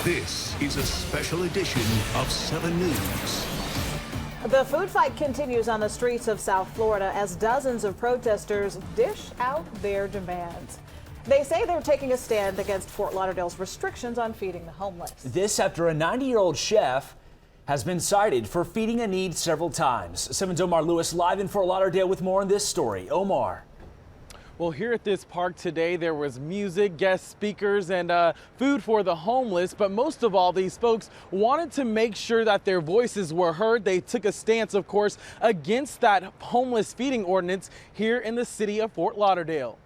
This is a special edition of 7 News. The food fight continues on the streets of South Florida as dozens of protesters dish out their demands. They say they're taking a stand against Fort Lauderdale's restrictions on feeding the homeless. This after a 90-year-old chef has been cited for feeding a need several times. 7's Omar Lewis live in Fort Lauderdale with more on this story. Omar. Well, here at this park today, there was music, guest speakers, and food for the homeless. But most of all, these folks wanted to make sure that their voices were heard. They took a stance, of course, against that homeless feeding ordinance here in the city of Fort Lauderdale.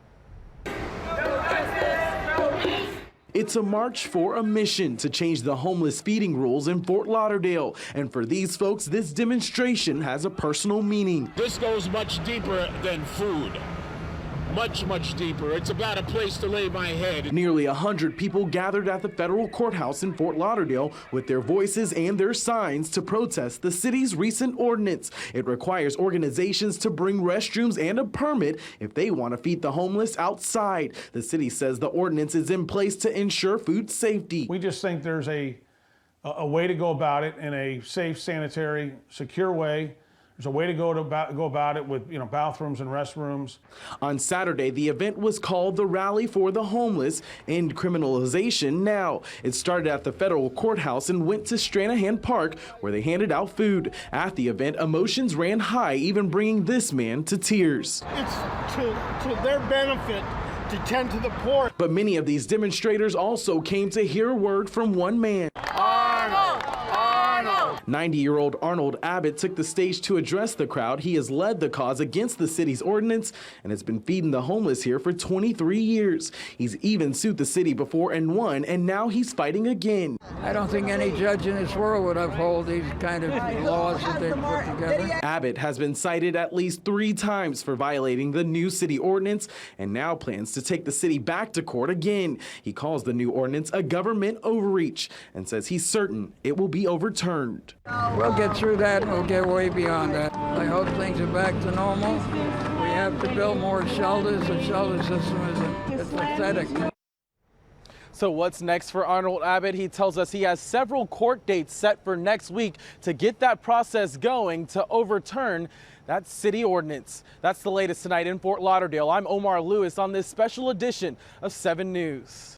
It's a march for a mission to change the homeless feeding rules in Fort Lauderdale. And for these folks, this demonstration has a personal meaning. This goes much deeper than food. Much deeper. It's about a place to lay my head. Nearly 100 people gathered at the Federal Courthouse in Fort Lauderdale with their voices and their signs to protest the city's recent ordinance. It requires organizations to bring restrooms and a permit if they want to feed the homeless outside. The city says the ordinance is in place to ensure food safety. We just think there's a way to go about it in a safe, sanitary, secure way. There's a way to go about it with, bathrooms and restrooms. On Saturday, the event was called the Rally for the Homeless, End Criminalization Now. It started at the Federal Courthouse and went to Stranahan Park, where they handed out food. At the event, emotions ran high, even bringing this man to tears. It's to their benefit to tend to the poor. But many of these demonstrators also came to hear a word from one man. 90-year-old Arnold Abbott took the stage to address the crowd. He has led the cause against the city's ordinance and has been feeding the homeless here for 23 years. He's even sued the city before and won, and now he's fighting again. I don't think any judge in this world would uphold these kind of laws that they put together. Abbott has been cited at least 3 times for violating the new city ordinance and now plans to take the city back to court again. He calls the new ordinance a government overreach and says he's certain it will be overturned. We'll get through that and we'll get way beyond that. I hope things are back to normal. We have to build more shelters. The shelter system is pathetic. So what's next for Arnold Abbott? He tells us he has several court dates set for next week to get that process going to overturn that city ordinance. That's the latest tonight in Fort Lauderdale. I'm Omar Lewis on this special edition of 7 News.